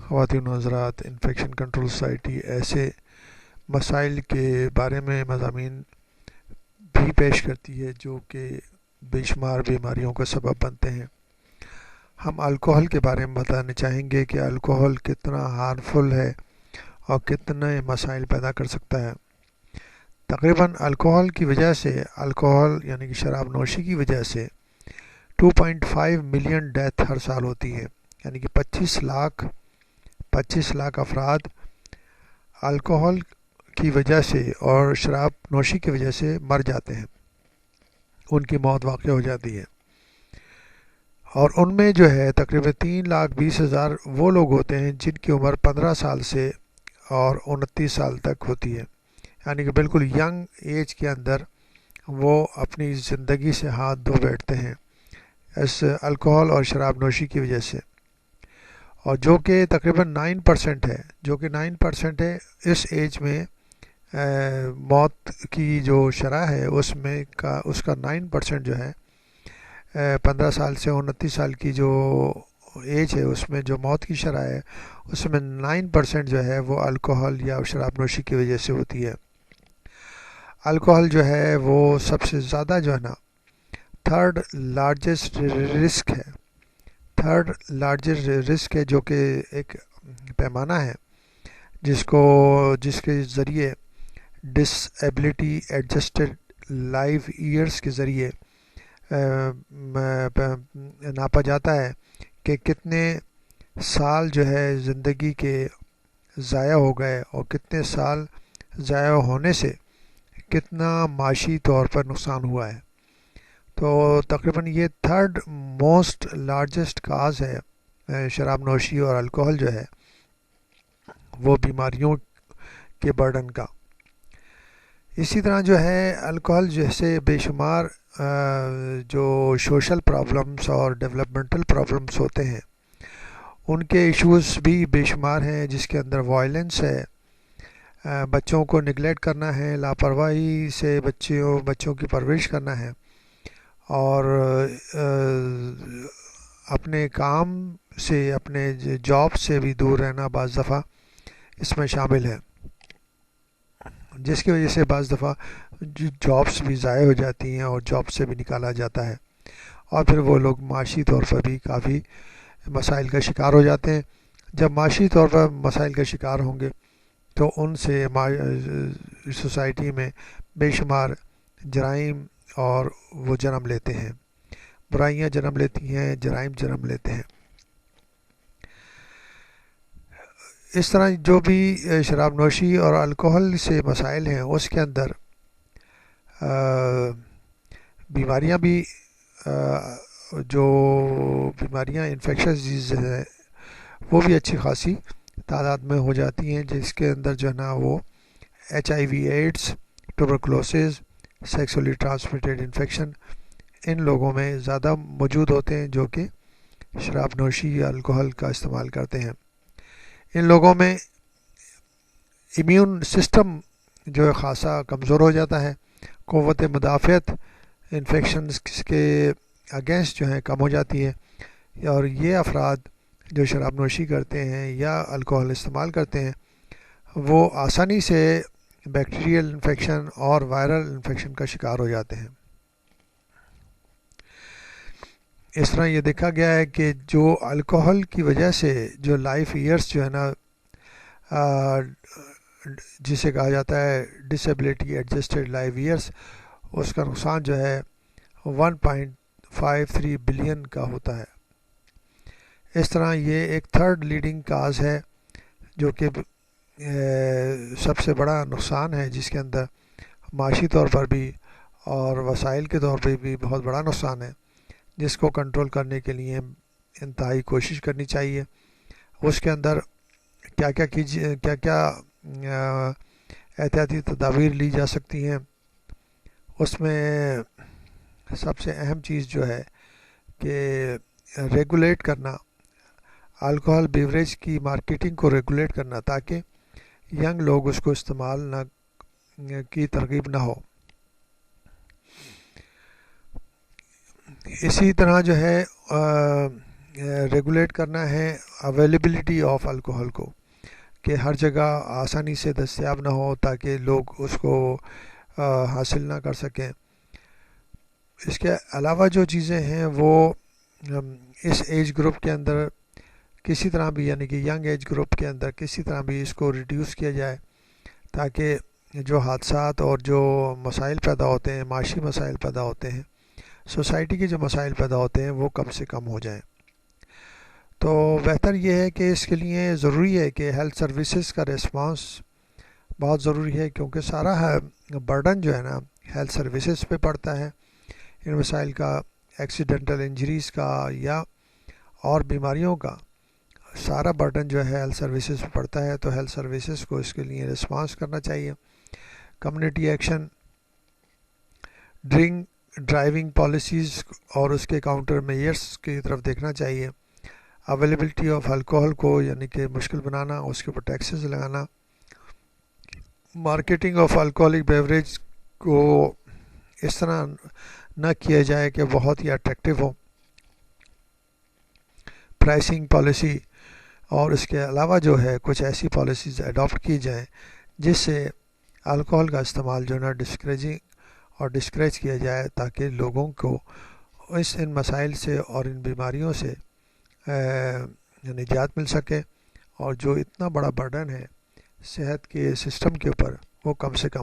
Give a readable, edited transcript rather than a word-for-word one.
خواتین و حضرات، انفیکشن کنٹرول سوسائٹی ایسے مسائل کے بارے میں مضامین بھی پیش کرتی ہے جو کہ بے شمار بیماریوں کا سبب بنتے ہیں۔ ہم الکوہل کے بارے میں بتانا چاہیں گے کہ الکوہل کتنا ہارمفل ہے اور کتنے مسائل پیدا کر سکتا ہے۔ تقریباً الکوہل کی وجہ سے، الکوہل یعنی کہ شراب نوشی کی وجہ سے 2.5 ملین ڈیتھ ہر سال ہوتی ہے، یعنی کہ 25 لاکھ افراد الکوہل کی وجہ سے اور شراب نوشی کی وجہ سے مر جاتے ہیں، ان کی موت واقع ہو جاتی ہے۔ اور ان میں جو ہے تقریباً 3,20,000 وہ لوگ ہوتے ہیں جن کی عمر 15 سال سے اور 29 سال تک ہوتی ہے، یعنی کہ بالکل ینگ ایج کے اندر وہ اپنی زندگی سے ہاتھ دھو بیٹھتے ہیں اس الکوہل اور شراب نوشی کی وجہ سے، اور جو کہ تقریباً 9% ہے، ہے اس ایج میں موت کی جو شرح ہے اس کا 9% جو ہے 15 سال سے 29 سال کی جو ایج ہے اس میں جو موت کی شرح ہے اس میں 9% جو ہے وہ الکوہل یا شراب نوشی کی وجہ سے ہوتی ہے۔ الکوہل جو ہے وہ سب سے زیادہ جو ہے نا تھرڈ لارجسٹ رسک ہے، جو کہ ایک پیمانہ ہے جس کے ذریعے ڈس ایبلٹی ایڈجسٹڈ لائف ایئرس کے ذریعے ناپا جاتا ہے کہ کتنے سال جو ہے زندگی کے ضائع ہو گئے اور کتنے سال ضائع ہونے سے کتنا معاشی طور پر نقصان ہوا ہے۔ تو تقریباً یہ تھرڈ موسٹ لارجسٹ کاز ہے شراب نوشی اور الکوہل جو ہے وہ بیماریوں کے برڈن کا۔ اسی طرح جو ہے الکوہل جیسے بے شمار جو سوشل پرابلمس اور ڈیولپمنٹل پرابلمس ہوتے ہیں ان کے ایشوز بھی بے شمار ہیں، جس کے اندر وائلنس ہے، بچوں کو نگلیکٹ کرنا ہے، لاپرواہی سے بچوں کی پرورش کرنا ہے، اور اپنے کام سے اپنے جاب سے بھی دور رہنا بعض دفعہ اس میں شامل ہے، جس کی وجہ سے بعض دفعہ جابس بھی ضائع ہو جاتی ہیں اور جاب سے بھی نکالا جاتا ہے، اور پھر وہ لوگ معاشی طور پر بھی کافی مسائل کا شکار ہو جاتے ہیں۔ جب معاشی طور پر مسائل کا شکار ہوں گے تو ان سے سوسائٹی میں بے شمار جرائم اور وہ جنم لیتے ہیں، برائیاں جنم لیتی ہیں، جرائم جنم لیتے ہیں۔ اس طرح جو بھی شراب نوشی اور الکوہل سے مسائل ہیں اس کے اندر بیماریاں بھی جو بیماریاں انفیکشس ڈیزیز ہیں وہ بھی اچھی خاصی تعداد میں ہو جاتی ہیں، جس کے اندر جو ہے نا وہ HIV AIDS, tuberculosis, sexually transmitted infection ان لوگوں میں زیادہ موجود ہوتے ہیں جو کہ شراب نوشی یا الکوہل کا استعمال کرتے ہیں۔ ان لوگوں میں امیون سسٹم جو ہے خاصا کمزور ہو جاتا ہے، قوت مدافعت انفیکشنز کے اگینسٹ جو ہے کم ہو جاتی ہے، اور یہ افراد جو شراب نوشی کرتے ہیں یا الکوہل استعمال کرتے ہیں وہ آسانی سے بیکٹیریل انفیکشن اور وائرل انفیکشن کا شکار ہو جاتے ہیں۔ اس طرح یہ دیکھا گیا ہے کہ جو الکوہل کی وجہ سے جو لائف ایئرس جو ہے نا جسے کہا جاتا ہے ڈس ایبلٹی ایڈجسٹڈ لائف ایئرس، اس کا نقصان جو ہے 1.53 بلین کا ہوتا ہے۔ اس طرح یہ ایک تھرڈ لیڈنگ کاز ہے جو کہ سب سے بڑا نقصان ہے، جس کے اندر معاشی طور پر بھی اور وسائل کے طور پہ بھی بہت بڑا نقصان ہے، جس کو کنٹرول کرنے کے لیے انتہائی کوشش کرنی چاہیے۔ اس کے اندر کیا احتیاطی تدابیر لی جا سکتی ہیں، اس میں سب سے اہم چیز جو ہے کہ ریگولیٹ کرنا، الکوہل بیوریج کی مارکیٹنگ کو ریگولیٹ کرنا تاکہ ینگ لوگ اس کو استعمال کی ترغیب نہ ہو۔ اسی طرح جو ہے ریگولیٹ کرنا ہے اویلیبلٹی آف الکوہل کو، کہ ہر جگہ آسانی سے دستیاب نہ ہو تاکہ لوگ اس کو حاصل نہ کر سکیں۔ اس کے علاوہ جو چیزیں ہیں وہ اس ایج گروپ کے اندر کسی طرح بھی، یعنی کہ ینگ ایج گروپ کے اندر کسی طرح بھی اس کو ریڈیوس کیا جائے، تاکہ جو حادثات اور جو مسائل پیدا ہوتے ہیں، معاشی مسائل پیدا ہوتے ہیں، سوسائٹی کے جو مسائل پیدا ہوتے ہیں، وہ کم سے کم ہو جائیں۔ تو بہتر یہ ہے کہ اس کے لیے ضروری ہے کہ ہیلتھ سروسز کا ریسپانس بہت ضروری ہے، کیونکہ سارا برڈن جو ہے نا ہیلتھ سروسز پہ پڑتا ہے، ان مسائل کا، ایکسیڈنٹل انجریز کا یا اور بیماریوں کا سارا برڈن جو ہے ہیلتھ سروسز پہ پڑتا ہے۔ تو ہیلتھ سروسز کو اس کے لیے ریسپانس کرنا چاہیے۔ کمیونٹی ایکشن، ڈرائیونگ پالیسیز اور اس کے کاؤنٹر میئرس کی طرف دیکھنا چاہیے۔ اویلیبلٹی آف الکوہل کو یعنی کہ مشکل بنانا، اس کے اوپر ٹیکسز لگانا۔ مارکیٹنگ آف الکوہلک بیوریج کو اس طرح نہ کیا جائے کہ بہت ہی اٹریکٹیو ہو۔ پرائسنگ پالیسی اور اس کے علاوہ جو ہے کچھ ایسی پالیسیز اڈاپٹ کی جائیں جس سے الکوہل کا استعمال جو ہے نا ڈسکریج کیا جائے، تاکہ لوگوں کو ان مسائل سے اور ان بیماریوں سے نجات مل سکے، اور جو اتنا بڑا برڈن ہے صحت کے سسٹم کے اوپر وہ کم سے کم